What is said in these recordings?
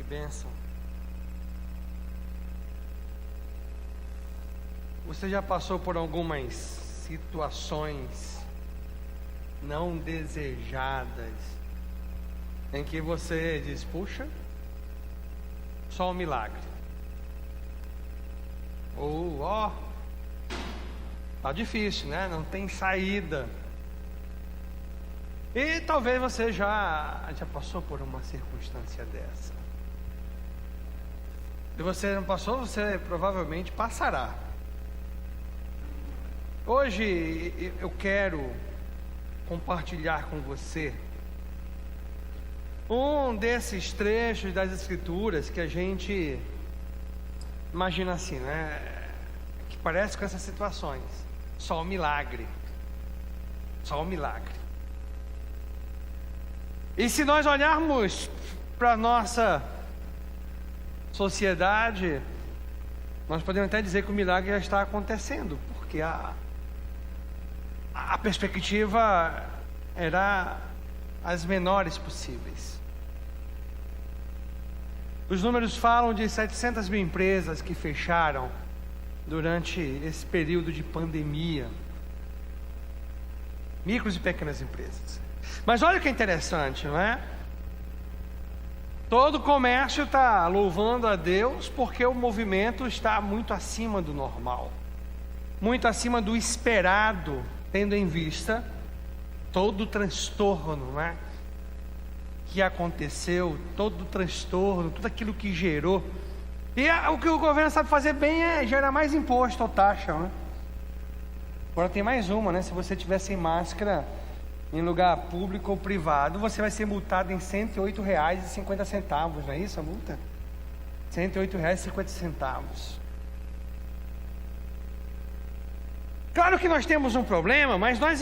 bênção. Você já passou por algumas situações não desejadas em que você diz, puxa, só um milagre. Ou, tá difícil, né? Não tem saída. E talvez você já passou por uma circunstância dessa. Se você não passou, você provavelmente passará. Hoje eu quero compartilhar com você um desses trechos das Escrituras que a gente imagina assim, né? Que parece com essas situações. Só um milagre. Só um milagre. E se nós olharmos para a nossa sociedade, nós podemos até dizer que o milagre já está acontecendo, porque a perspectiva era as menores possíveis. Os números falam de 700 mil empresas que fecharam durante esse período de pandemia. Micros e pequenas empresas. Mas olha o que é interessante, não é? Todo o comércio está louvando a Deus porque o movimento está muito acima do normal, muito acima do esperado, tendo em vista todo o transtorno, não é? Que aconteceu, todo o transtorno, tudo aquilo que gerou. E o que o governo sabe fazer bem é gerar mais imposto ou taxa, não é? Agora tem mais uma, né? Se você tiver sem máscara em lugar público ou privado, você vai ser multado em R$ 108,50, não é isso a multa? R$ 108,50. Claro que nós temos um problema, mas nós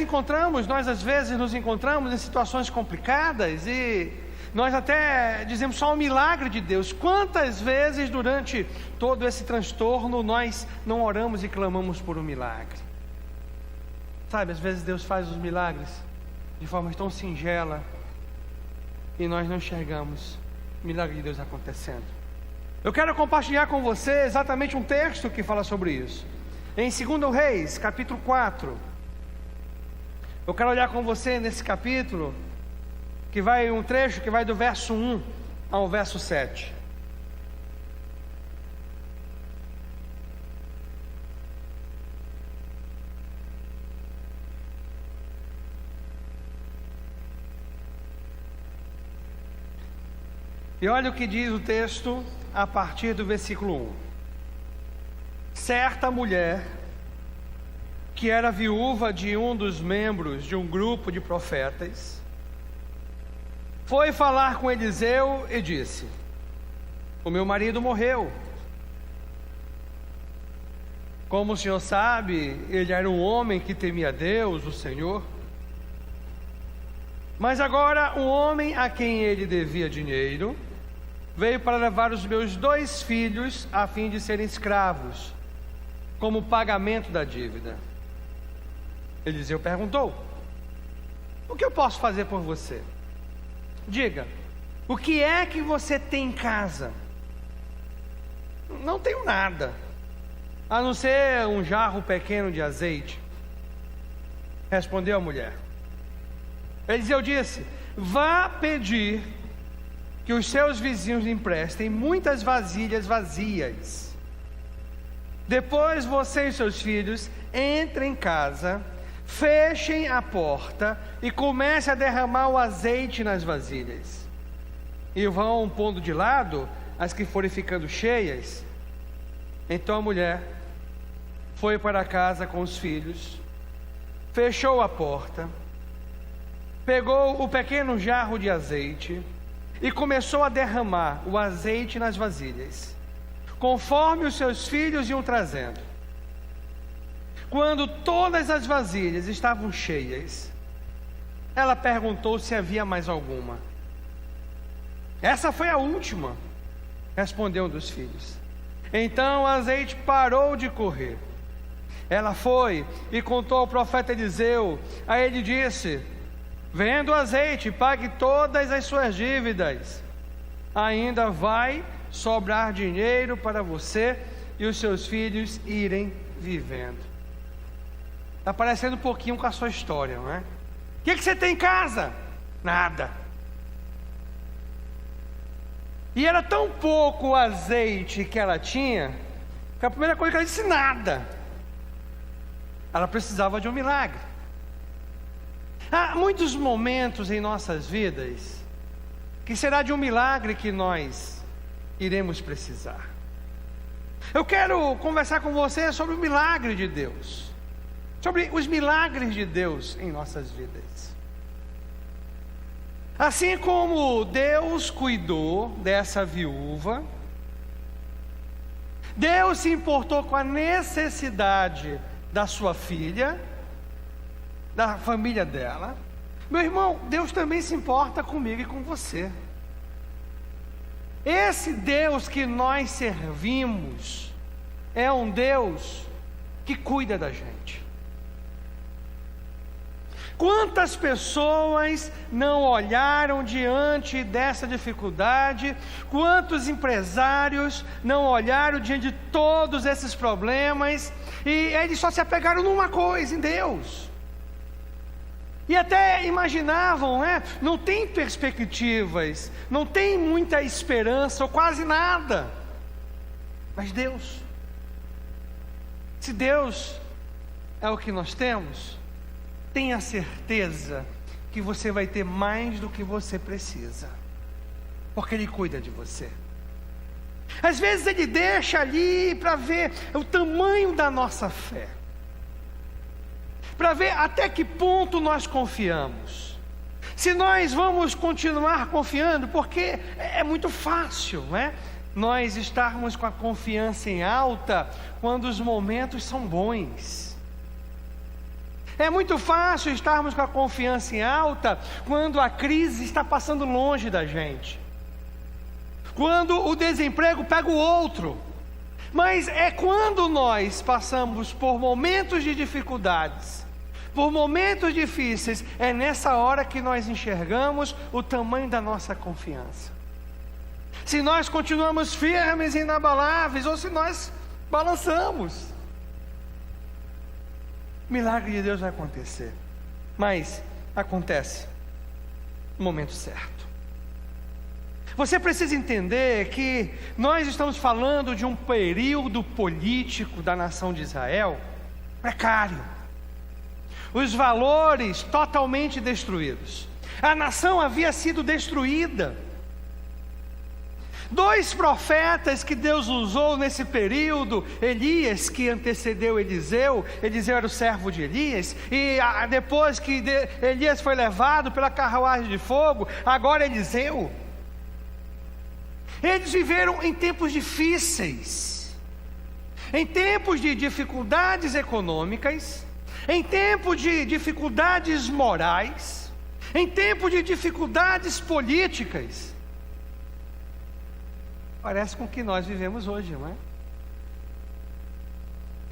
às vezes nos encontramos em situações complicadas e nós até dizemos só um milagre de Deus. Quantas vezes durante todo esse transtorno nós não oramos e clamamos por um milagre? Sabe, às vezes Deus faz os milagres de forma tão singela e nós não enxergamos o milagre de Deus acontecendo. Eu quero compartilhar com você exatamente um texto que fala sobre isso. Em 2 Reis, capítulo 4. Eu quero olhar com você nesse capítulo, um trecho que vai do verso 1 ao verso 7. E olha o que diz o texto a partir do versículo 1. Certa mulher, que era viúva de um dos membros de um grupo de profetas, foi falar com Eliseu e disse: o meu marido morreu. Como o senhor sabe, ele era um homem que temia Deus, o Senhor. Mas agora um homem a quem ele devia dinheiro veio para levar os meus 2 filhos a fim de serem escravos, como pagamento da dívida. Eliseu perguntou: o que eu posso fazer por você? Diga, o que é que você tem em casa? Não tenho nada, a não ser um jarro pequeno de azeite, respondeu a mulher. Eliseu disse: vá pedir que os seus vizinhos lhe emprestem muitas vasilhas vazias. Depois você e seus filhos entrem em casa, fechem a porta e comecem a derramar o azeite nas vasilhas. E vão pondo de lado as que forem ficando cheias. Então a mulher foi para casa com os filhos, fechou a porta, pegou o pequeno jarro de azeite e começou a derramar o azeite nas vasilhas, conforme os seus filhos iam trazendo. Quando todas as vasilhas estavam cheias, ela perguntou se havia mais alguma. Essa foi a última, respondeu um dos filhos. Então o azeite parou de correr. Ela foi e contou ao profeta Eliseu. Aí ele disse: venda o azeite, pague todas as suas dívidas. ainda vai sobrar dinheiro para você e os seus filhos irem vivendo. Está parecendo um pouquinho com a sua história, não é? O que você tem em casa? Nada. E era tão pouco o azeite que ela tinha, que a primeira coisa que ela disse, nada. Ela precisava de um milagre. Há muitos momentos em nossas vidas que será de um milagre que nós iremos precisar. Eu quero conversar com você sobre o milagre de Deus, sobre os milagres de Deus em nossas vidas. Assim como Deus cuidou dessa viúva, Deus se importou com a necessidade da sua filha, da família dela. Meu irmão, Deus também se importa comigo e com você. Esse Deus que nós servimos é um Deus que cuida da gente. Quantas pessoas não olharam diante dessa dificuldade? Quantos empresários não olharam diante de todos esses problemas? E eles só se apegaram numa coisa, em Deus. E até imaginavam, não tem perspectivas, não tem muita esperança, ou quase nada. Mas Deus, se Deus é o que nós temos, tenha certeza que você vai ter mais do que você precisa, porque Ele cuida de você. Às vezes Ele deixa ali para ver o tamanho da nossa fé, para ver até que ponto nós confiamos. Se nós vamos continuar confiando, porque é muito fácil, nós estarmos com a confiança em alta quando os momentos são bons. É muito fácil estarmos com a confiança em alta quando a crise está passando longe da gente, quando o desemprego pega o outro. Mas é quando nós passamos por momentos de dificuldades, por momentos difíceis, é nessa hora que nós enxergamos o tamanho da nossa confiança. Se nós continuamos firmes e inabaláveis, ou se nós balançamos, o milagre de Deus vai acontecer. Mas acontece no momento certo. Você precisa entender que nós estamos falando de um período político da nação de Israel precário. Os valores totalmente destruídos. A nação havia sido destruída. 2 profetas que Deus usou nesse período, Elias, que antecedeu Eliseu. Eliseu era o servo de Elias, e depois que Elias foi levado pela carruagem de fogo, agora Eliseu. Eles viveram em tempos difíceis, em tempos de dificuldades econômicas, em tempos de dificuldades morais, em tempos de dificuldades políticas. Parece com o que nós vivemos hoje, não é?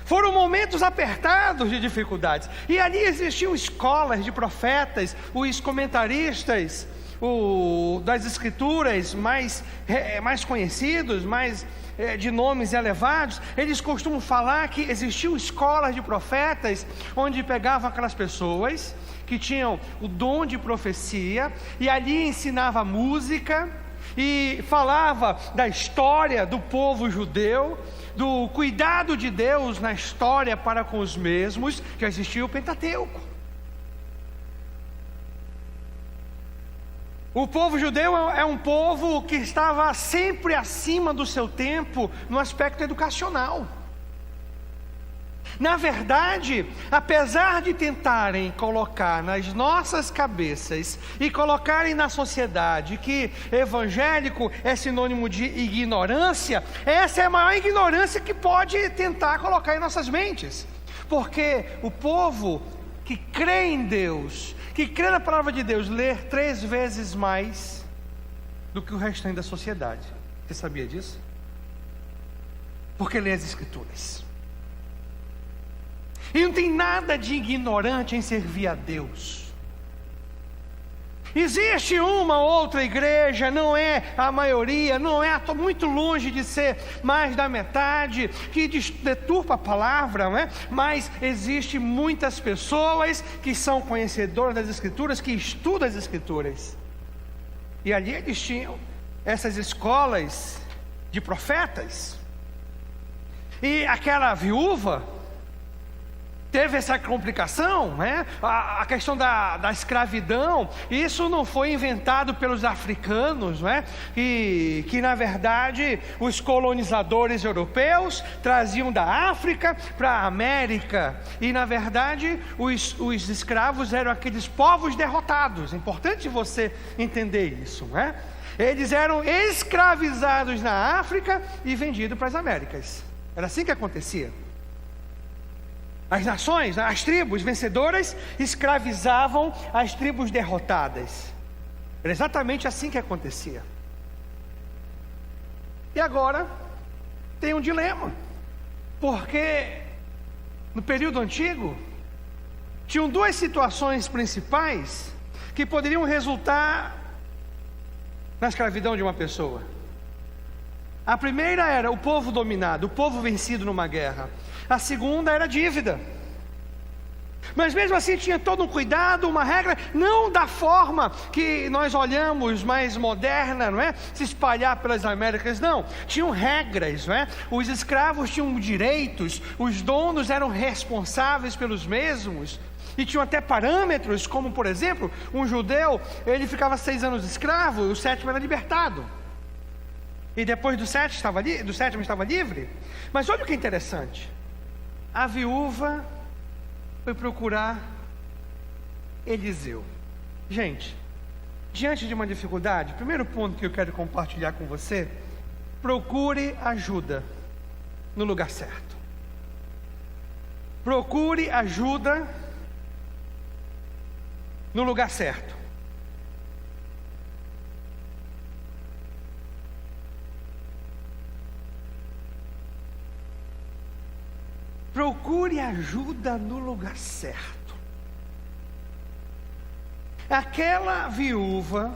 Foram momentos apertados de dificuldades. E ali existiam escolas de profetas, os comentaristas das escrituras mais conhecidos, de nomes elevados. Eles costumam falar que existiam escolas de profetas, onde pegavam aquelas pessoas que tinham o dom de profecia, e ali ensinava música, e falava da história do povo judeu, do cuidado de Deus na história para com os mesmos, que existia o Pentateuco. O povo judeu é um povo que estava sempre acima do seu tempo no aspecto educacional. Na verdade, apesar de tentarem colocar nas nossas cabeças e colocarem na sociedade que evangélico é sinônimo de ignorância, essa é a maior ignorância que pode tentar colocar em nossas mentes. Porque o povo que crê em Deus, que crê na palavra de Deus, lê 3 vezes mais do que o restante da sociedade. Você sabia disso? Porque lê as Escrituras. E não tem nada de ignorante em servir a Deus. Existe uma outra igreja, não é a maioria, não é, estou muito longe de ser mais da metade, que deturpa a palavra, não é? Mas existe muitas pessoas que são conhecedoras das Escrituras, que estudam as Escrituras. E ali eles tinham essas escolas de profetas. E aquela viúva teve essa complicação, né? A questão da escravidão. Isso não foi inventado pelos africanos, né? Que na verdade os colonizadores europeus traziam da África para a América. E na verdade os escravos eram aqueles povos derrotados. É importante você entender isso, né? Eles eram escravizados na África e vendidos para as Américas. Era assim que acontecia. As nações, as tribos vencedoras escravizavam as tribos derrotadas. Era exatamente assim que acontecia. E agora tem um dilema, porque no período antigo tinham duas situações principais que poderiam resultar na escravidão de uma pessoa. A primeira era o povo dominado, o povo vencido numa guerra. A segunda era dívida. Mas mesmo assim tinha todo um cuidado, uma regra, não da forma que nós olhamos mais moderna, não é? Se espalhar pelas Américas, não. Tinham regras, não é? Os escravos tinham direitos, os donos eram responsáveis pelos mesmos. E tinham até parâmetros, como por exemplo, um judeu, ele ficava 6 anos escravo, o 7º era libertado. E depois do 7º estava livre. Mas olha o que é interessante. A viúva foi procurar Eliseu. Gente, diante de uma dificuldade, primeiro ponto que eu quero compartilhar com você: procure ajuda no lugar certo. Procure ajuda no lugar certo. Procure ajuda no lugar certo. Aquela viúva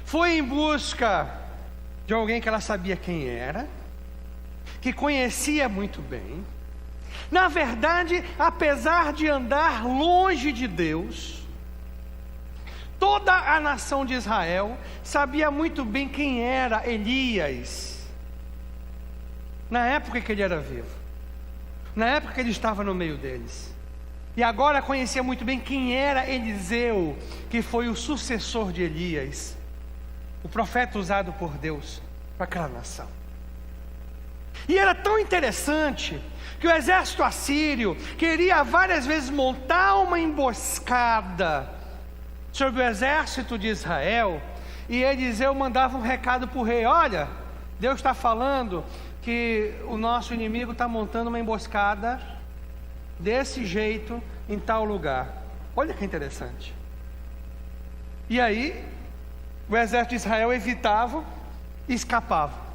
foi em busca de alguém que ela sabia quem era, que conhecia muito bem. Na verdade, apesar de andar longe de Deus, toda a nação de Israel sabia muito bem quem era Elias, na época que ele era vivo, na época que ele estava no meio deles. E agora conhecia muito bem quem era Eliseu, que foi o sucessor de Elias, o profeta usado por Deus para aquela nação. E era tão interessante que o exército assírio queria várias vezes montar uma emboscada sobre o exército de Israel, e Eliseu mandava um recado para o rei: olha, Deus está falando que o nosso inimigo está montando uma emboscada desse jeito em tal lugar. Olha que interessante. E aí o exército de Israel evitava e escapava.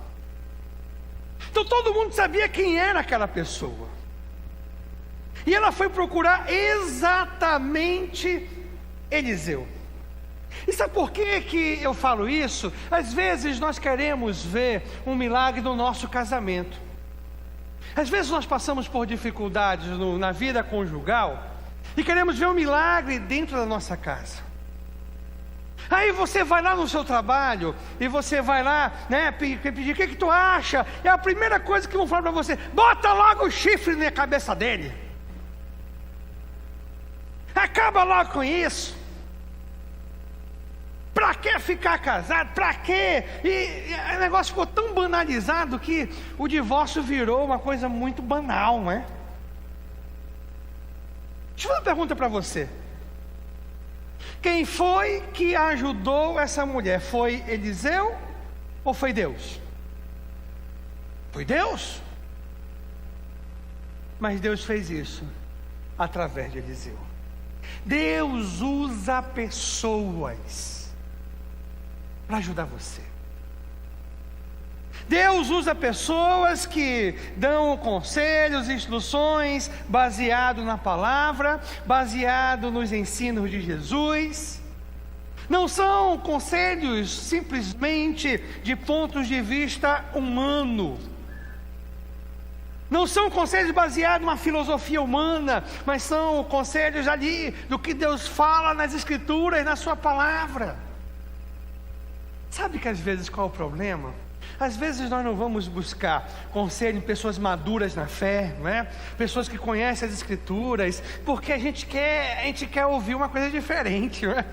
Então todo mundo sabia quem era aquela pessoa. E ela foi procurar exatamente Eliseu. E sabe por que eu falo isso? Às vezes nós queremos ver um milagre no nosso casamento. Às vezes nós passamos por dificuldades na vida conjugal e queremos ver um milagre dentro da nossa casa. Aí você vai lá no seu trabalho e você vai lá, né, pedir: o que tu acha? É a primeira coisa que vão falar para você: bota logo o chifre na cabeça dele. Acaba logo com isso. Para que ficar casado? Para quê? E o negócio ficou tão banalizado que o divórcio virou uma coisa muito banal, não é? Deixa eu fazer uma pergunta para você. Quem foi que ajudou essa mulher? Foi Eliseu ou foi Deus? Foi Deus. Mas Deus fez isso através de Eliseu. Deus usa pessoas para ajudar você. Deus usa pessoas que dão conselhos, instruções, baseado na palavra, baseado nos ensinos de Jesus. Não são conselhos simplesmente de pontos de vista humano. Não são conselhos baseados numa filosofia humana, mas são conselhos ali do que Deus fala nas Escrituras, na sua palavra. Sabe que às vezes qual é o problema? Às vezes nós não vamos buscar conselho em pessoas maduras na fé, não é? Pessoas que conhecem as Escrituras, porque a gente quer ouvir uma coisa diferente, não é?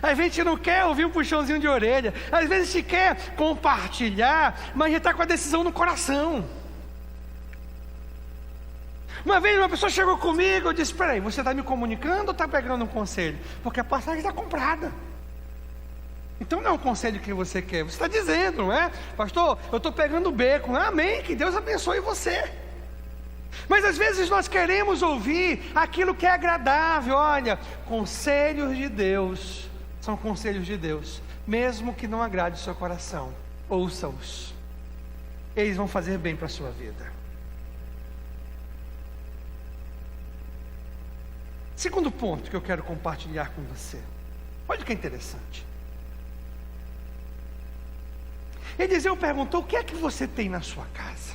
A gente não quer ouvir um puxãozinho de orelha. Às vezes a gente quer compartilhar, mas a gente está com a decisão no coração. Uma vez uma pessoa chegou comigo e disse: espera aí, você está me comunicando ou está pegando um conselho? Porque a passagem está comprada. Então não é um conselho que você quer, você está dizendo, não é? Pastor, eu estou pegando o beco. Amém, que Deus abençoe você. Mas às vezes nós queremos ouvir aquilo que é agradável. Olha, conselhos de Deus são conselhos de Deus, mesmo que não agrade o seu coração, ouça-os. Eles vão fazer bem para a sua vida. Segundo ponto que eu quero compartilhar com você. Olha o que é interessante. Eliseu perguntou: o que é que você tem na sua casa?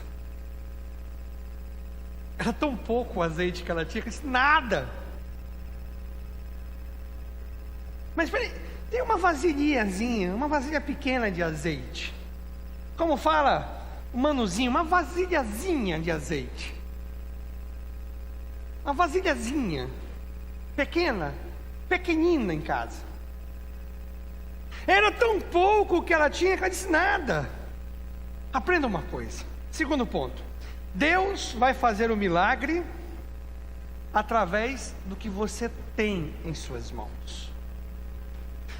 Era tão pouco o azeite que ela tinha, que disse: nada. Mas peraí, tem uma vasilhazinha, uma vasilha pequena de azeite. Como fala o manuzinho, uma vasilhazinha de azeite. Uma vasilhazinha pequena, pequenina em casa. Era tão pouco que ela tinha que ela disse: nada. Aprenda uma coisa. Segundo ponto: Deus vai fazer o milagre através do que você tem em suas mãos.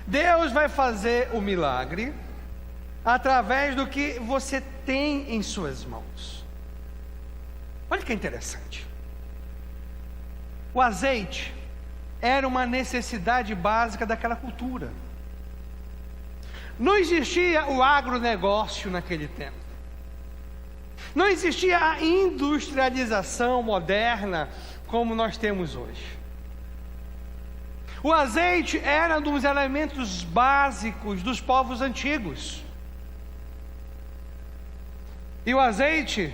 Deus vai fazer o milagre através do que você tem em suas mãos. Olha que interessante. O azeite era uma necessidade básica daquela cultura. Não existia o agronegócio naquele tempo. Não existia a industrialização moderna como nós temos hoje. O azeite era um dos elementos básicos dos povos antigos. E o azeite,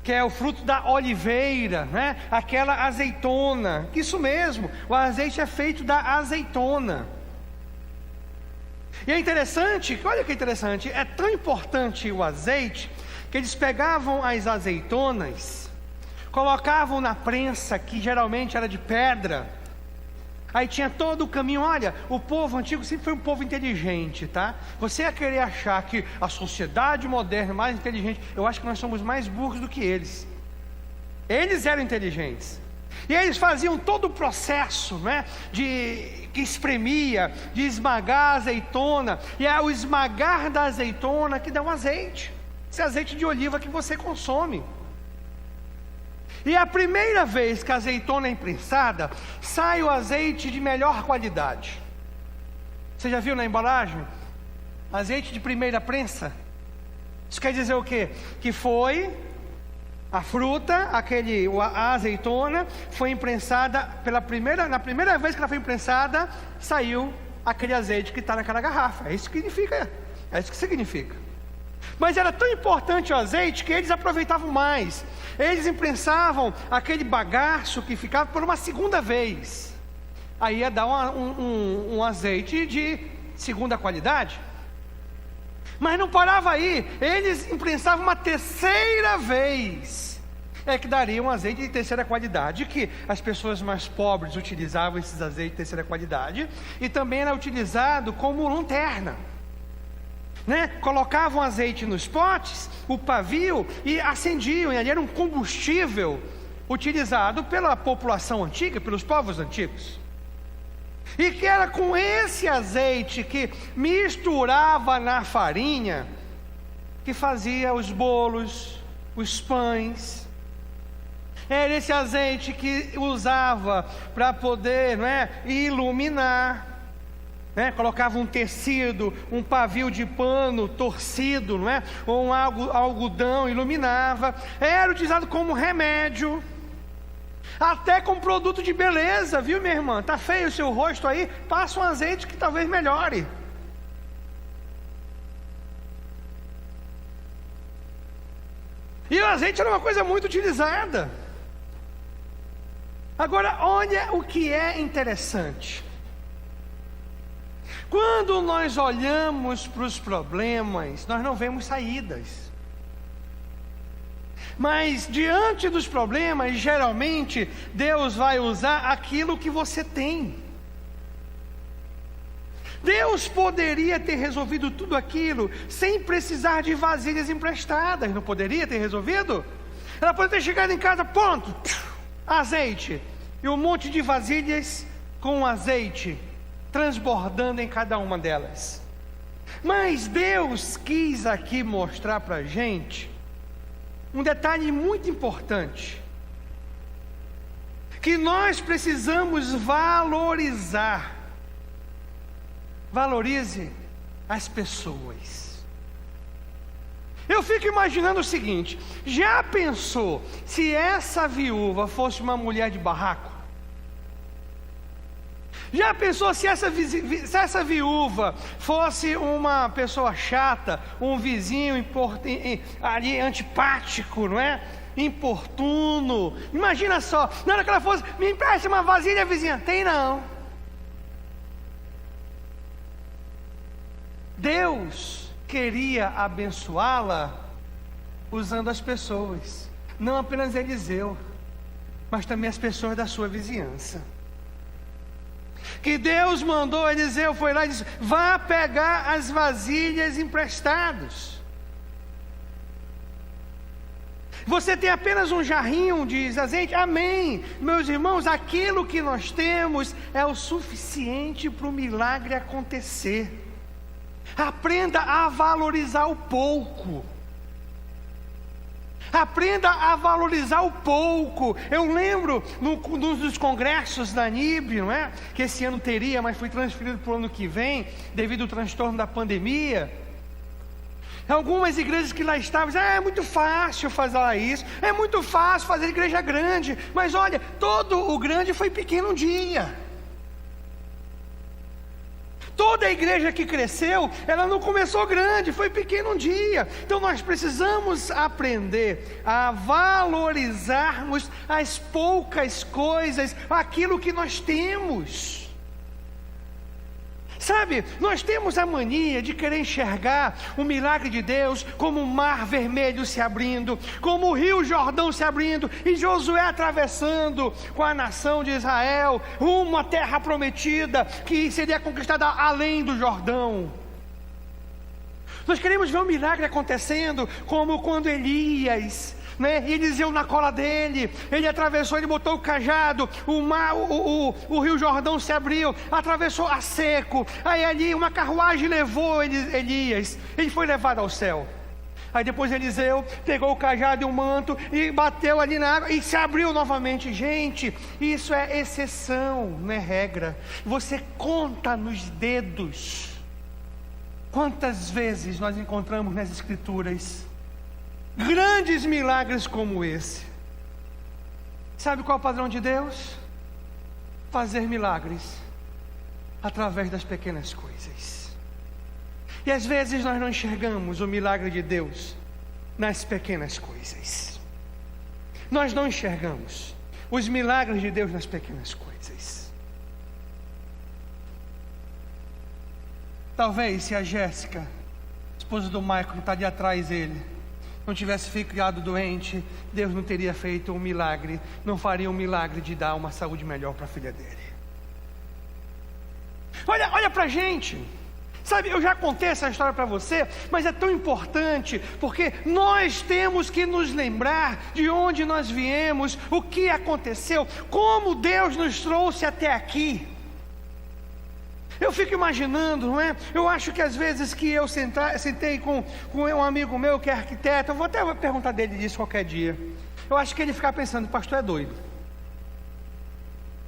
que é o fruto da oliveira, né? Aquela azeitona. Isso mesmo, o azeite é feito da azeitona. E é interessante, olha que interessante, é tão importante o azeite, que eles pegavam as azeitonas, colocavam na prensa, que geralmente era de pedra. Aí tinha todo o caminho. Olha, o povo antigo sempre foi um povo inteligente, tá? Você ia querer achar que a sociedade moderna é mais inteligente. Eu acho que nós somos mais burros do que eles. Eles eram inteligentes. E eles faziam todo o processo, né? Que espremia, de esmagar a azeitona. E é o esmagar da azeitona que dá um azeite. Esse azeite de oliva que você consome. E a primeira vez que a azeitona é imprensada, sai o azeite de melhor qualidade. Você já viu na embalagem? Azeite de primeira prensa. Isso quer dizer o quê? Que foi a fruta, a azeitona, foi imprensada na primeira vez que ela foi imprensada, saiu aquele azeite que está naquela garrafa. É isso que significa. É isso que significa. Mas era tão importante o azeite que eles aproveitavam mais. Eles imprensavam aquele bagaço que ficava por uma segunda vez. Aí ia dar um azeite de segunda qualidade. Mas não parava aí. Eles imprensavam uma terceira vez. É que daria um azeite de terceira qualidade, que as pessoas mais pobres utilizavam esses azeites de terceira qualidade. E também era utilizado como lanterna. Né? Colocavam azeite nos potes, o pavio, e acendiam. E ali era um combustível utilizado pela população antiga, pelos povos antigos. E que era com esse azeite que misturava na farinha que fazia os bolos, os pães. Era esse azeite que usava para poder, não é, iluminar. Colocava um tecido, um pavio de pano torcido, não é? Ou um algodão, iluminava. Era utilizado como remédio. Até com produto de beleza, viu, minha irmã? Tá feio o seu rosto aí, passa um azeite que talvez melhore. E o azeite era uma coisa muito utilizada. Agora, olha o que é interessante. Quando nós olhamos para os problemas, nós não vemos saídas. Mas diante dos problemas, geralmente, Deus vai usar aquilo que você tem. Deus poderia ter resolvido tudo aquilo sem precisar de vasilhas emprestadas. Não poderia ter resolvido? Ela poderia ter chegado em casa, pronto, azeite. E um monte de vasilhas com azeite transbordando em cada uma delas. Mas Deus quis aqui mostrar para a gente um detalhe muito importante, que nós precisamos valorizar. Valorize as pessoas. Eu fico imaginando o seguinte: já pensou se essa viúva fosse uma mulher de barraco? Já pensou se essa viúva fosse uma pessoa chata, um vizinho ali antipático, não é? Importuno. Imagina só, na hora que ela fosse, me empresta uma vasilha, vizinha. Tem não. Deus queria abençoá-la usando as pessoas, não apenas Eliseu, mas também as pessoas da sua vizinhança. Que Deus mandou Eliseu, foi lá e disse: vá pegar as vasilhas emprestadas. Você tem apenas um jarrinho de azeite? Amém. Meus irmãos, aquilo que nós temos é o suficiente para o milagre acontecer. Aprenda a valorizar o pouco. Aprenda a valorizar o pouco. Eu lembro num dos congressos da NIB, não é? Que esse ano teria, mas foi transferido para o ano que vem, devido ao transtorno da pandemia. Algumas igrejas que lá estavam diziam: é muito fácil fazer isso, é muito fácil fazer igreja grande. Mas olha, todo o grande foi pequeno um dia. Toda a igreja que cresceu, ela não começou grande, foi pequeno um dia. Então nós precisamos aprender a valorizarmos as poucas coisas, aquilo que nós temos. Sabe, nós temos a mania de querer enxergar o milagre de Deus como o mar vermelho se abrindo, como o rio Jordão se abrindo, e Josué atravessando com a nação de Israel rumo à terra prometida, que seria conquistada além do Jordão. Nós queremos ver o milagre acontecendo, como quando Elias, e Eliseu na cola dele, ele atravessou, ele botou o cajado, o rio Jordão se abriu, atravessou a seco, aí ali uma carruagem levou Elias, ele foi levado ao céu. Aí depois Eliseu pegou o cajado e o manto e bateu ali na água e se abriu novamente. Gente, isso é exceção, não é regra. Você conta nos dedos quantas vezes nós encontramos nas Escrituras grandes milagres como esse. Sabe qual é o padrão de Deus? Fazer milagres através das pequenas coisas. E às vezes nós não enxergamos o milagre de Deus nas pequenas coisas. Nós não enxergamos os milagres de Deus nas pequenas coisas. Talvez se a Jéssica, esposa do Michael, que está ali atrás dele, não tivesse ficado doente, Deus não teria feito um milagre, não faria um milagre de dar uma saúde melhor para a filha dele. Olha para a gente. Sabe, eu já contei essa história para você, mas é tão importante, porque nós temos que nos lembrar de onde nós viemos, o que aconteceu, como Deus nos trouxe até aqui. Eu fico imaginando, não é? Eu acho que às vezes que eu sentei com um amigo meu que é arquiteto, eu vou até perguntar dele disso qualquer dia. Eu acho que ele fica pensando: pastor é doido.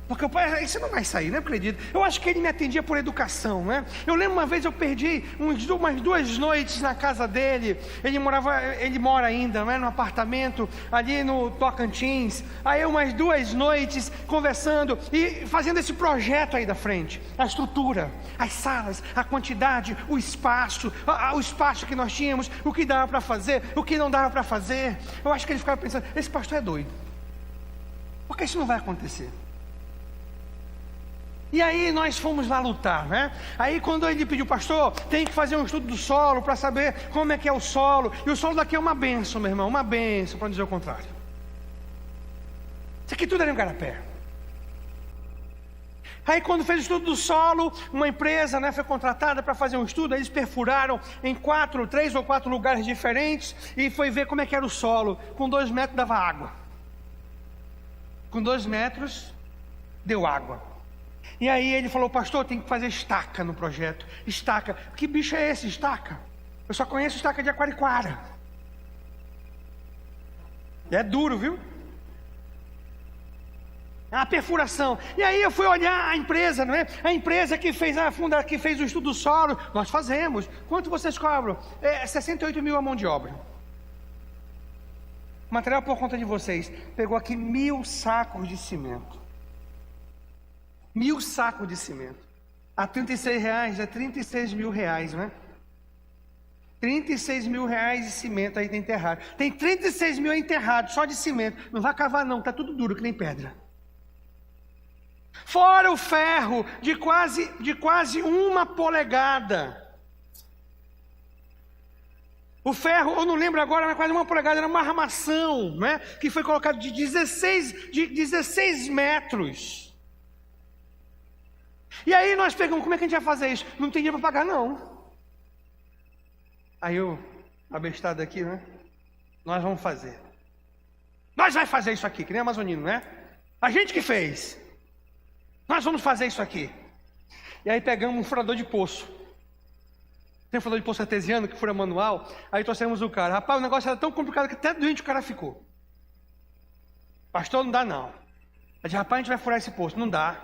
Porque o pai, isso não vai sair, não acredito. Eu acho que ele me atendia por educação, né? Eu lembro uma vez eu perdi umas 2 noites na casa dele. Ele mora ainda, né, no apartamento ali no Tocantins. Aí umas 2 noites conversando e fazendo esse projeto aí da frente. A estrutura, as salas, a quantidade, o espaço que nós tínhamos, o que dava para fazer, o que não dava para fazer. Eu acho que ele ficava pensando, esse pastor é doido. Porque isso não vai acontecer. E aí nós fomos lá lutar, né? Aí quando ele pediu, pastor, tem que fazer um estudo do solo para saber como é que é o solo. E o solo daqui é uma bênção, meu irmão, uma bênção, para não dizer o contrário. Isso aqui tudo era em Igarapé. Aí quando fez o estudo do solo, uma empresa, né, foi contratada para fazer um estudo. Aí eles perfuraram em 3 ou 4 lugares diferentes e foi ver como é que era o solo. Com 2 metros dava água. Com 2 metros deu água. E aí ele falou, pastor, tem que fazer estaca no projeto. Estaca, que bicho é esse, estaca? Eu só conheço estaca de Aquariquara. E é duro, viu? A perfuração. E aí eu fui olhar a empresa, não é? A empresa que fez que fez o estudo do solo. Nós fazemos. Quanto vocês cobram? 68 mil a mão de obra. Material por conta de vocês. Pegou aqui 1.000 sacos de cimento. 1.000 sacos de cimento. A R$36 é 36 mil reais, não é? 36 mil reais de cimento aí enterrado. Tem 36 mil enterrado só de cimento. Não vai cavar não, tá tudo duro que nem pedra. Fora o ferro de quase 1 polegada. O ferro, eu não lembro agora, era quase 1 polegada, era uma armação, né? Que foi colocado de 16 metros. E aí nós pegamos, como é que a gente vai fazer isso? Não tem dinheiro para pagar não. Aí eu, abestado aqui, né? Nós vamos fazer. Nós vai fazer isso aqui, que nem amazonino, né? A gente que fez. Nós vamos fazer isso aqui. E aí pegamos um furador de poço. Tem um furador de poço artesiano que fura manual. Aí trouxemos o cara. Rapaz, o negócio era tão complicado que até doente o cara ficou. Pastor, não dá não. Eu disse, rapaz, a gente vai furar esse poço. Não dá.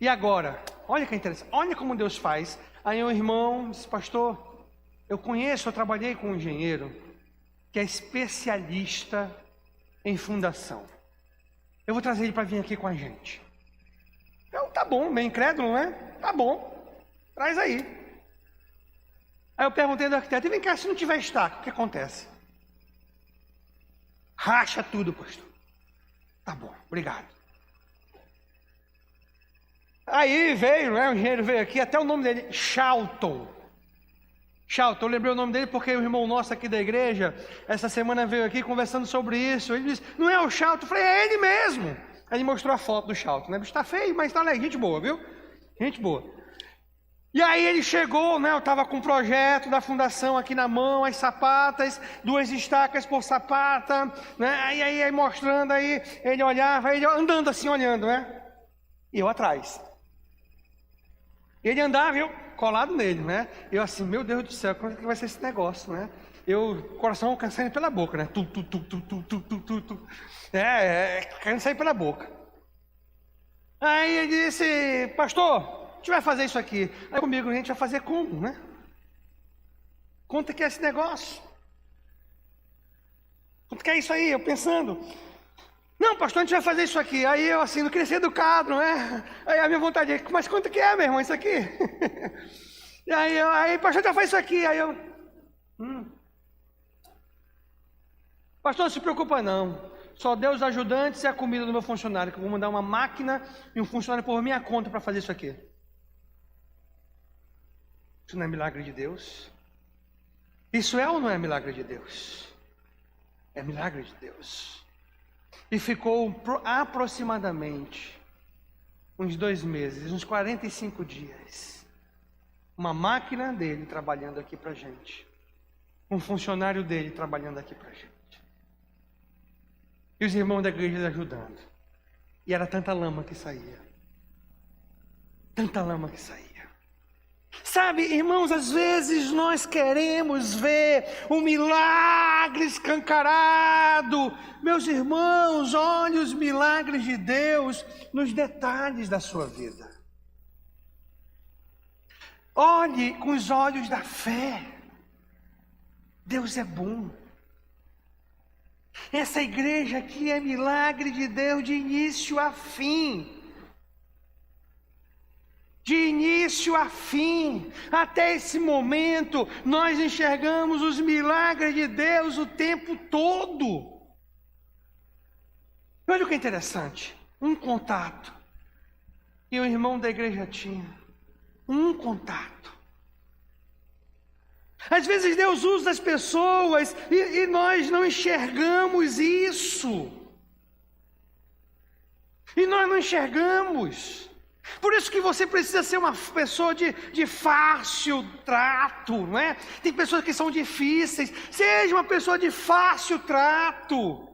E agora? Olha que interessante. Olha como Deus faz. Aí um irmão disse, pastor, eu trabalhei com um engenheiro que é especialista em fundação. Eu vou trazer ele para vir aqui com a gente. Eu, tá bom, bem incrédulo, não é? Tá bom, traz aí. Aí eu perguntei do arquiteto, e vem cá, se não tiver estaca, o que acontece? Racha tudo, pastor. Tá bom, obrigado. Aí veio, né, o engenheiro veio aqui, até o nome dele, Charlton. Eu lembrei o nome dele porque o irmão nosso aqui da igreja, essa semana veio aqui conversando sobre isso. Ele disse, não é o Charlton? Eu falei, é ele mesmo. Aí ele mostrou a foto do Charlton, né? O bicho tá feio, mas tá legal, gente boa, viu? Gente boa. E aí ele chegou, né? Eu estava com o projeto da fundação aqui na mão, as sapatas, 2 estacas por sapata, né? Aí mostrando, aí ele olhava, ele andando assim, olhando, né? E eu atrás. Ele andava, eu colado nele, né? Eu assim, meu Deus do céu, como é que vai ser esse negócio, né? O coração saindo pela boca, né? Querendo sair pela boca. Aí ele disse, pastor, a gente vai fazer isso aqui. Aí comigo, a gente vai fazer como, né? Quanto que é esse negócio? Quanto que é isso aí? Eu pensando... Não, pastor, a gente vai fazer isso aqui. Aí eu assim, não queria ser educado, não é? Aí a minha vontade é, mas quanto que é, meu irmão, isso aqui? E aí, pastor, a gente vai fazer isso aqui. Aí eu, pastor, não se preocupa não. Só dê os ajudantes e a comida do meu funcionário, que eu vou mandar uma máquina e um funcionário por minha conta para fazer isso aqui. Isso não é milagre de Deus? Isso é ou não é milagre de Deus? É milagre de Deus. E ficou aproximadamente uns 2 meses, uns 45 dias. Uma máquina dele trabalhando aqui para a gente. Um funcionário dele trabalhando aqui para a gente. E os irmãos da igreja ajudando. E era tanta lama que saía. Tanta lama que saía. Sabe, irmãos, às vezes nós queremos ver um milagre escancarado. Meus irmãos, olhe os milagres de Deus nos detalhes da sua vida. Olhe com os olhos da fé. Deus é bom. Essa igreja aqui é milagre de Deus de início a fim. De início a fim, até esse momento, nós enxergamos os milagres de Deus o tempo todo. Olha o que é interessante, um contato, que o irmão da igreja tinha, um contato. Às vezes Deus usa as pessoas e nós não enxergamos isso. E nós não enxergamos. Por isso que você precisa ser uma pessoa de fácil trato, não é? Tem pessoas que são difíceis. Seja uma pessoa de fácil trato.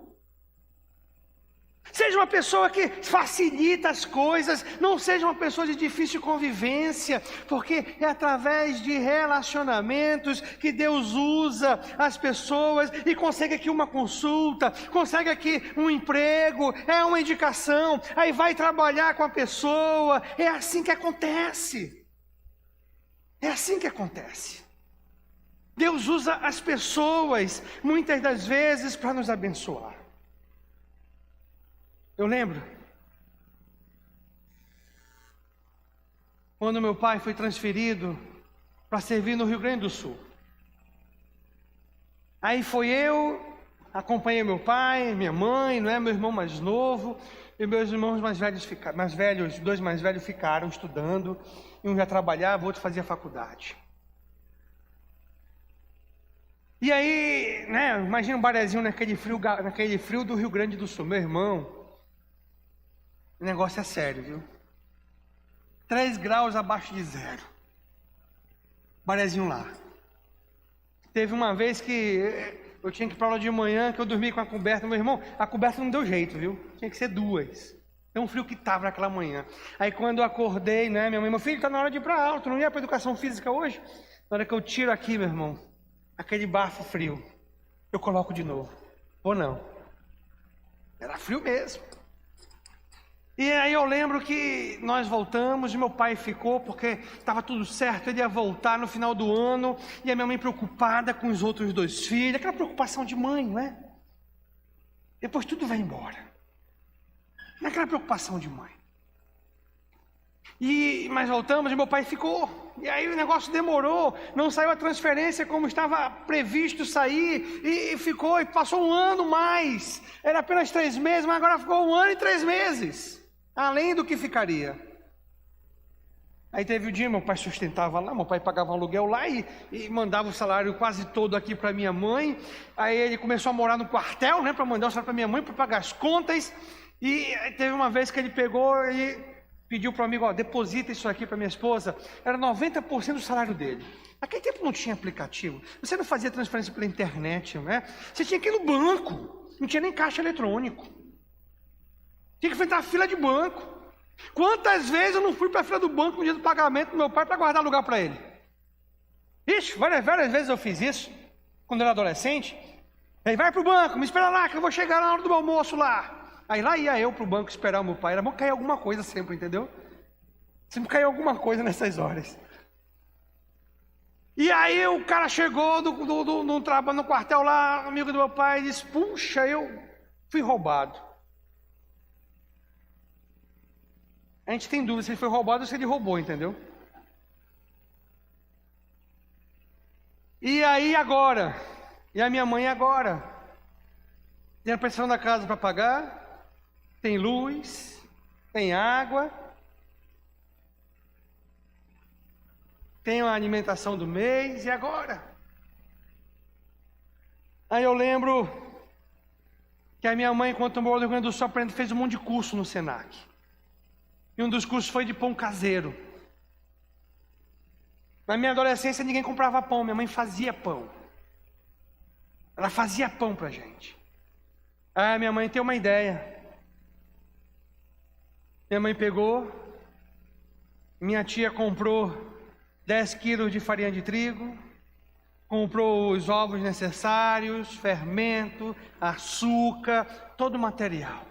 Seja uma pessoa que facilita as coisas. Não seja uma pessoa de difícil convivência. Porque é através de relacionamentos que Deus usa as pessoas e consegue aqui uma consulta, consegue aqui um emprego, é uma indicação, aí vai trabalhar com a pessoa. É assim que acontece. É assim que acontece. Deus usa as pessoas, muitas das vezes, para nos abençoar. Eu lembro, quando meu pai foi transferido para servir no Rio Grande do Sul. Aí foi eu, acompanhei meu pai, minha mãe, não é, meu irmão mais novo, e meus irmãos mais velhos, dois mais velhos ficaram estudando, e um já trabalhava, o outro fazia faculdade. E aí, né, imagina um barezinho naquele frio do Rio Grande do Sul, meu irmão. O negócio é sério, viu? 3 graus abaixo de zero. Barezinho lá. Teve uma vez que eu tinha que ir para aula de manhã, que eu dormi com a coberta. Meu irmão, a coberta não deu jeito, viu? Tinha que ser 2. Tão frio que estava naquela manhã. Aí quando eu acordei, né, minha mãe, meu filho, está na hora de ir para aula, tu não ia para educação física hoje? Na hora que eu tiro aqui, meu irmão, aquele bafo frio, eu coloco de novo. Ou não? Era frio mesmo. E aí eu lembro que nós voltamos e meu pai ficou porque estava tudo certo, ele ia voltar no final do ano, e a minha mãe preocupada com os outros 2 filhos, aquela preocupação de mãe, não é? Depois tudo vai embora. Naquela preocupação de mãe. Mas voltamos e meu pai ficou. E aí o negócio demorou, não saiu a transferência como estava previsto sair, e ficou, e passou 1 ano mais. Era apenas 3 meses, mas agora ficou 1 ano e 3 meses. Além do que ficaria. Aí teve o dia, meu pai sustentava lá, meu pai pagava um aluguel lá e mandava o salário quase todo aqui para minha mãe. Aí ele começou a morar no quartel, né, para mandar o salário para minha mãe, para pagar as contas. E teve uma vez que ele pegou e pediu para o amigo, ó, deposita isso aqui para minha esposa. Era 90% do salário dele. Naquele tempo não tinha aplicativo. Você não fazia transferência pela internet, né? Você tinha que ir no banco. Não tinha nem caixa eletrônico. Tinha que enfrentar a fila de banco. Quantas vezes eu não fui para a fila do banco no dia do pagamento do meu pai para guardar lugar para ele? Ixi, várias vezes eu fiz isso, quando eu era adolescente. Aí vai para o banco, me espera lá que eu vou chegar na hora do almoço lá. Aí lá ia eu para o banco esperar o meu pai. Era bom cair alguma coisa sempre, entendeu? Sempre caiu alguma coisa nessas horas. E aí o cara chegou no trabalho no quartel lá, amigo do meu pai, e disse, puxa, eu fui roubado. A gente tem dúvida se ele foi roubado ou se ele roubou, entendeu? E aí agora? E a minha mãe agora? Tem a prestação da casa para pagar? Tem luz? Tem água? Tem a alimentação do mês? E agora? Aí eu lembro que a minha mãe, enquanto morou no Rio Grande do Sul, fez um monte de curso no Senac. E um dos cursos foi de pão caseiro. Na minha adolescência ninguém comprava pão, minha mãe fazia pão. Ela fazia pão pra gente. Aí minha mãe tem uma ideia. Minha mãe pegou, minha tia comprou 10 quilos de farinha de trigo, comprou os ovos necessários, fermento, açúcar, todo o material.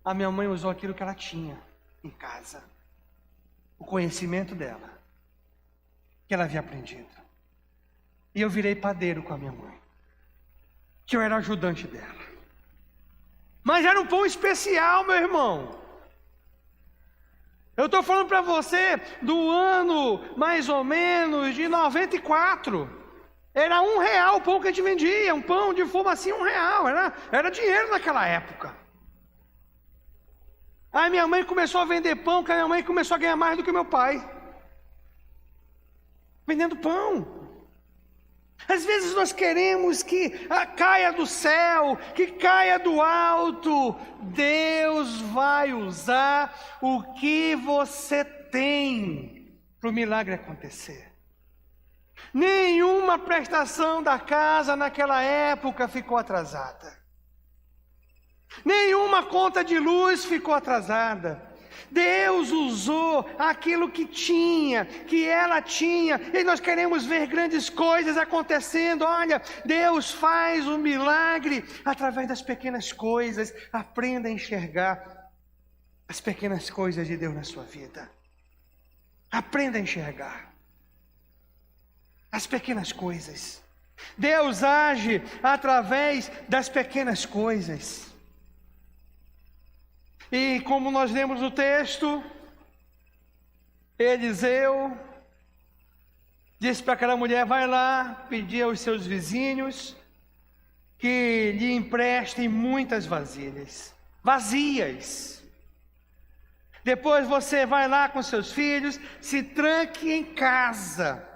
A minha mãe usou aquilo que ela tinha em casa, o conhecimento dela, que ela havia aprendido. E eu virei padeiro com a minha mãe, que eu era ajudante dela. Mas era um pão especial, meu irmão. Eu estou falando para você do ano, mais ou menos, de 94. Era R$1 o pão que a gente vendia, um pão de forma assim, R$1. Era dinheiro naquela época. Aí minha mãe começou a vender pão, que a minha mãe começou a ganhar mais do que meu pai. Vendendo pão. Às vezes nós queremos que caia do céu, que caia do alto. Deus vai usar o que você tem para o milagre acontecer. Nenhuma prestação da casa naquela época ficou atrasada. Nenhuma conta de luz ficou atrasada. Deus usou aquilo que tinha, que ela tinha, e nós queremos ver grandes coisas acontecendo. Olha, Deus faz um milagre através das pequenas coisas. Aprenda a enxergar as pequenas coisas de Deus na sua vida. Aprenda a enxergar as pequenas coisas. Deus age através das pequenas coisas. E como nós lemos no texto, Eliseu disse para aquela mulher: vai lá pedir aos seus vizinhos que lhe emprestem muitas vasilhas, vazias. Depois você vai lá com seus filhos, se tranque em casa.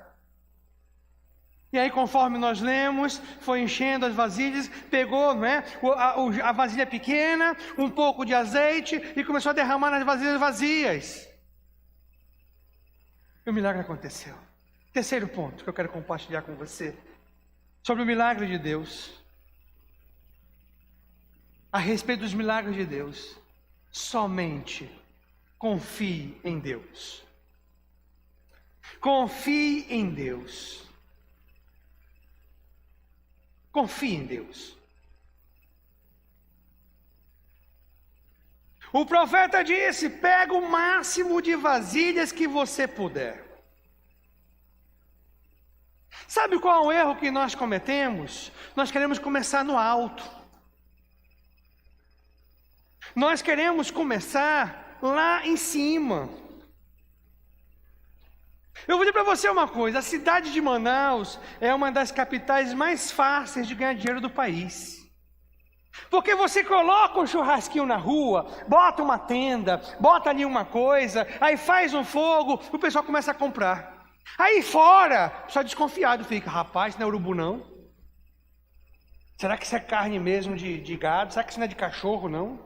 E aí, conforme nós lemos, foi enchendo as vasilhas, pegou, a vasilha pequena, um pouco de azeite e começou a derramar nas vasilhas vazias. E o milagre aconteceu. Terceiro ponto que eu quero compartilhar com você, sobre o milagre de Deus. A respeito dos milagres de Deus, somente confie em Deus. Confie em Deus. Confie em Deus. O profeta disse: pega o máximo de vasilhas que você puder. Sabe qual é o erro que nós cometemos? Nós queremos começar no alto. Nós queremos começar lá em cima. Eu vou dizer para você uma coisa: a cidade de Manaus é uma das capitais mais fáceis de ganhar dinheiro do país. Porque você coloca um churrasquinho na rua, bota uma tenda, bota ali uma coisa, aí faz um fogo, o pessoal começa a comprar. Aí fora, o pessoal desconfiado fica: rapaz, isso não é urubu não? Será que isso é carne mesmo de gado? Será que isso não é de cachorro não?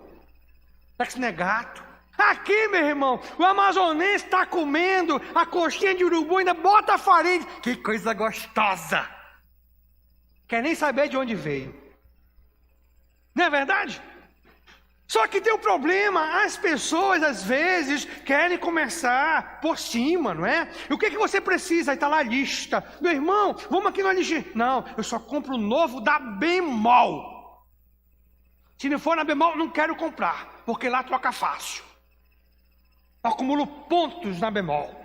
Será que isso não é gato? Aqui, meu irmão, o amazonense está comendo a coxinha de urubu e ainda bota a farinha. Que coisa gostosa! Quer nem saber de onde veio. Não é verdade? Só que tem um problema: as pessoas às vezes querem começar por cima, não é? E o que você precisa? Aí está lá a lista. Meu irmão, vamos aqui no LG. Não, eu só compro o novo da Bemol. Se não for na Bemol, não quero comprar, porque lá troca fácil. Eu acumulo pontos na Bemol.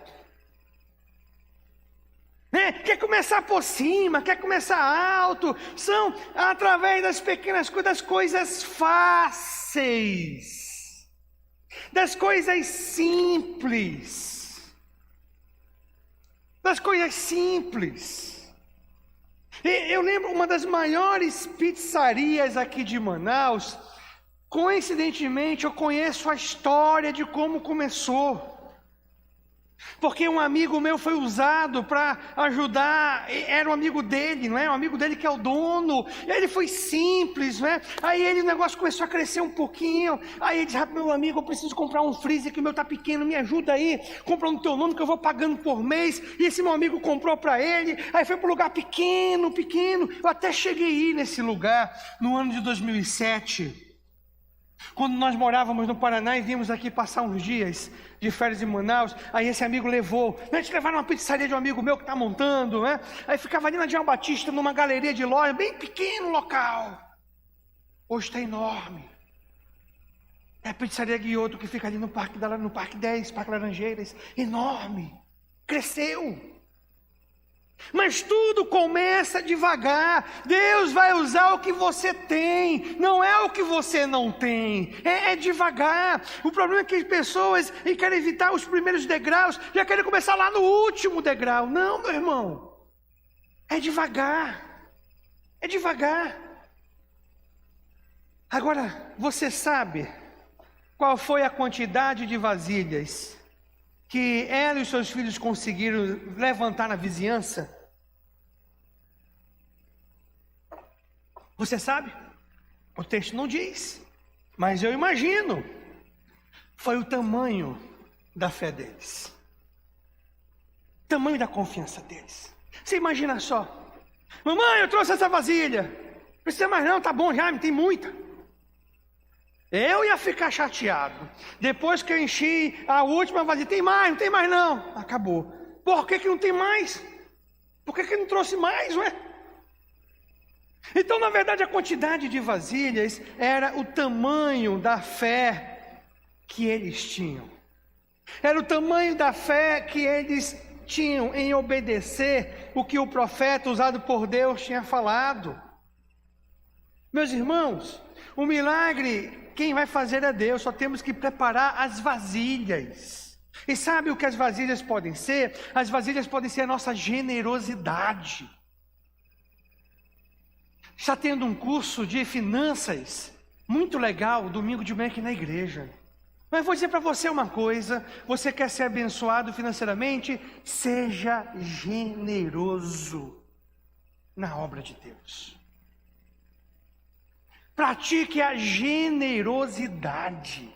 Quer começar por cima, quer começar alto. São através das pequenas coisas, das coisas fáceis, das coisas simples. Das coisas simples. Eu lembro uma das maiores pizzarias aqui de Manaus. Coincidentemente, eu conheço a história de como começou. Porque um amigo meu foi usado para ajudar, era um amigo dele, não é? Um amigo dele que é o dono. E aí ele foi simples, não é? Aí o negócio começou a crescer um pouquinho. Aí ele disse: meu amigo, eu preciso comprar um freezer que o meu tá pequeno, me ajuda aí. Compra no teu nome que eu vou pagando por mês. E esse meu amigo comprou para ele. Aí foi para um lugar pequeno. Eu até cheguei a ir nesse lugar no ano de 2007. Quando nós morávamos no Paraná e vimos aqui passar uns dias de férias em Manaus, aí esse amigo levou, a gente levaram uma pizzaria de um amigo meu que está montando, né? Aí ficava ali na João Batista, numa galeria de loja, bem pequeno local. Hoje está enorme. É a pizzaria Guioto que fica ali no Parque 10, Parque Laranjeiras, enorme, cresceu. Mas tudo começa devagar. Deus vai usar o que você tem, não é o que você não tem, é devagar. O problema é que as pessoas querem evitar os primeiros degraus, já querem começar lá no último degrau. Não, meu irmão, é devagar, é devagar. Agora, você sabe qual foi a quantidade de vasilhas que ela e os seus filhos conseguiram levantar na vizinhança? Você sabe? O texto não diz, mas eu imagino. Foi o tamanho da fé deles, o tamanho da confiança deles. Você imagina só: mamãe, eu trouxe essa vasilha. Não precisa mais não, tá bom, já tem muita. Eu ia ficar chateado. Depois que eu enchi a última vasilha, tem mais, não tem mais não. Acabou. Por que não tem mais? Por que não trouxe mais, ué? Então, na verdade, a quantidade de vasilhas era o tamanho da fé que eles tinham. Era o tamanho da fé que eles tinham em obedecer o que o profeta usado por Deus tinha falado. Meus irmãos, o milagre quem vai fazer é Deus, só temos que preparar as vasilhas. E sabe o que as vasilhas podem ser? As vasilhas podem ser a nossa generosidade. Está tendo um curso de finanças muito legal, domingo de manhã aqui na igreja. Mas vou dizer para você uma coisa: você quer ser abençoado financeiramente? Seja generoso na obra de Deus. Pratique a generosidade.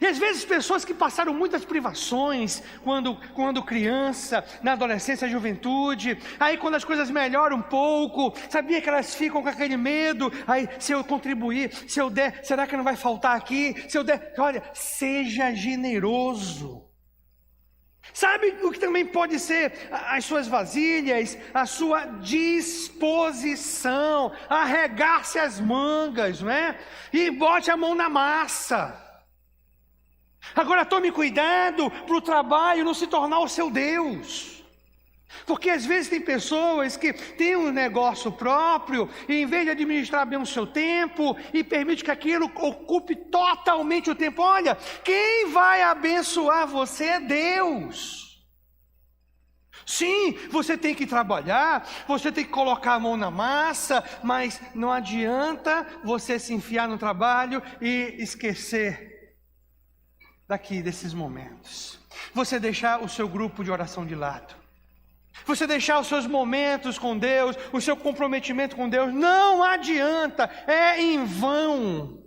E às vezes pessoas que passaram muitas privações quando criança, na adolescência, na juventude, aí quando as coisas melhoram um pouco, sabia que elas ficam com aquele medo, aí se eu contribuir, se eu der, será que não vai faltar aqui? Se eu der, olha, seja generoso. Sabe o que também pode ser as suas vasilhas? A sua disposição, arregar-se as mangas, não é? E bote a mão na massa. Agora tome cuidado para o trabalho não se tornar o seu Deus. Porque às vezes tem pessoas que têm um negócio próprio e em vez de administrar bem o seu tempo e permite que aquilo ocupe totalmente o tempo. Olha, quem vai abençoar você é Deus. Sim, você tem que trabalhar, você tem que colocar a mão na massa, mas não adianta você se enfiar no trabalho e esquecer desses momentos. Você deixar o seu grupo de oração de lado. Você deixar os seus momentos com Deus, o seu comprometimento com Deus, não adianta, é em vão.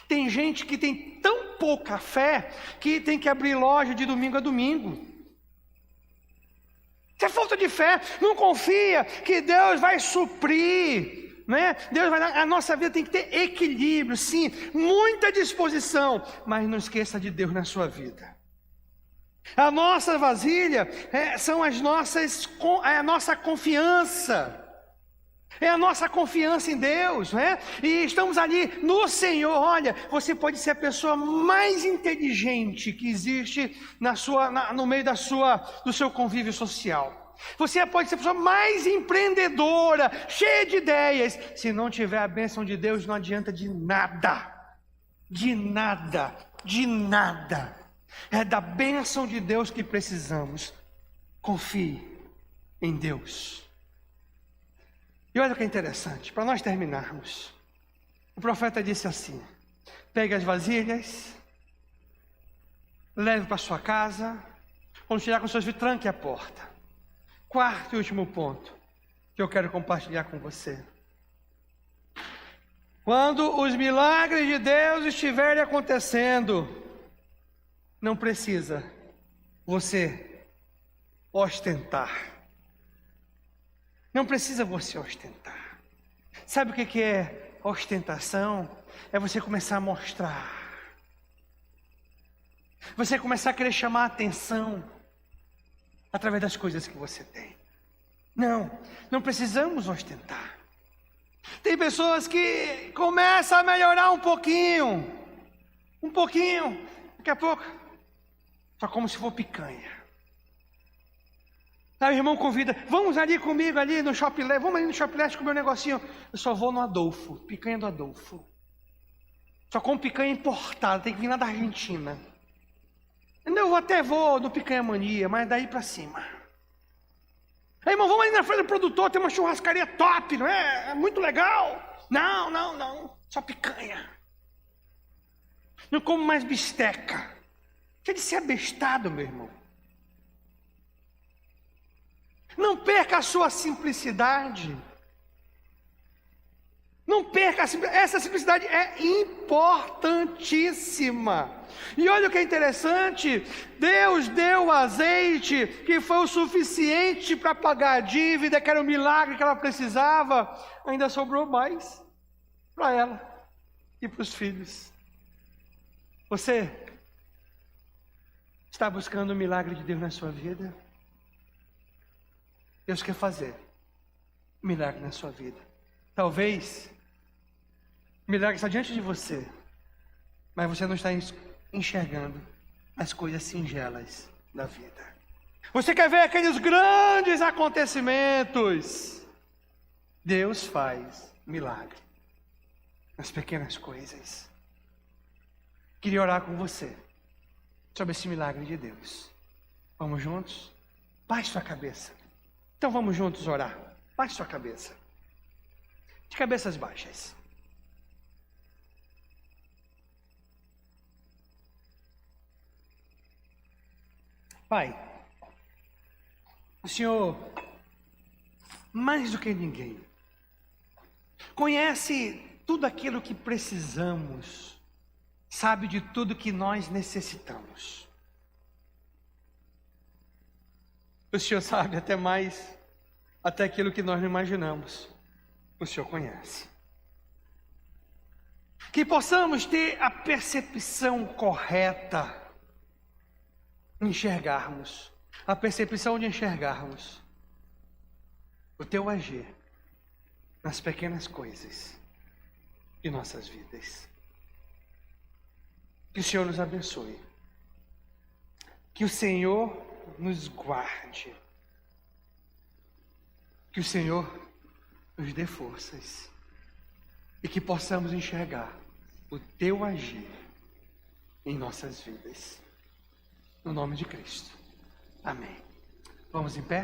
Tem gente que tem tão pouca fé que tem que abrir loja de domingo a domingo. Isso é falta de fé, não confia que Deus vai suprir, né? Deus vai dar, a nossa vida tem que ter equilíbrio, sim, muita disposição, mas não esqueça de Deus na sua vida. A nossa vasilha são a nossa confiança. É a nossa confiança em Deus, né? E estamos ali no Senhor. Olha, você pode ser a pessoa mais inteligente que existe no meio do seu convívio social. Você pode ser a pessoa mais empreendedora, cheia de ideias. Se não tiver a bênção de Deus, não adianta de nada. De nada, de nada. É da bênção de Deus que precisamos. Confie em Deus. E olha o que é interessante, para nós terminarmos. O profeta disse assim: pegue as vasilhas, leve para sua casa, quando chegar com seus filhos, tranque a porta. Quarto e último ponto que eu quero compartilhar com você. Quando os milagres de Deus estiverem acontecendo, não precisa você ostentar. Não precisa você ostentar. Sabe o que é ostentação é você começar a mostrar. Você começar a querer chamar a atenção através das coisas que você tem. Não precisamos ostentar. Tem pessoas que começam a melhorar um pouquinho, daqui a pouco, só como se for picanha. Aí o irmão convida, vamos ali comigo, ali no Shopping Leste, vamos ali no Shopping Leste comer um negocinho. Eu só vou no Adolfo, picanha do Adolfo. Só como picanha importada, tem que vir lá da Argentina. Eu até vou no Picanha Mania, mas daí pra cima. Aí, irmão, vamos ali na frente do produtor, tem uma churrascaria top, não é? É muito legal. Não, só picanha. Não como mais bisteca. Quer de ser abestado, meu irmão. Não perca a sua simplicidade. Não perca, essa simplicidade é importantíssima. E olha o que é interessante, Deus deu azeite que foi o suficiente para pagar a dívida, que era o milagre que ela precisava, ainda sobrou mais para ela e para os filhos. Você está buscando o milagre de Deus na sua vida? Deus quer fazer um milagre na sua vida. Talvez o milagre está diante de você, mas você não está enxergando as coisas singelas da vida. Você quer ver aqueles grandes acontecimentos? Deus faz milagre nas pequenas coisas. Queria orar com você sobre esse milagre de Deus. Vamos juntos? Baixe sua cabeça. Então vamos juntos orar. Baixe sua cabeça. De cabeças baixas. Pai, o Senhor, mais do que ninguém, conhece tudo aquilo que precisamos, sabe de tudo que nós necessitamos. O Senhor sabe até mais, até aquilo que nós não imaginamos, o Senhor conhece. Que possamos ter a percepção correta, enxergarmos, a percepção de enxergarmos o Teu agir nas pequenas coisas de nossas vidas. Que o Senhor nos abençoe, que o Senhor nos guarde, que o Senhor nos dê forças e que possamos enxergar o Teu agir em nossas vidas. No nome de Cristo. Amém. Vamos em pé?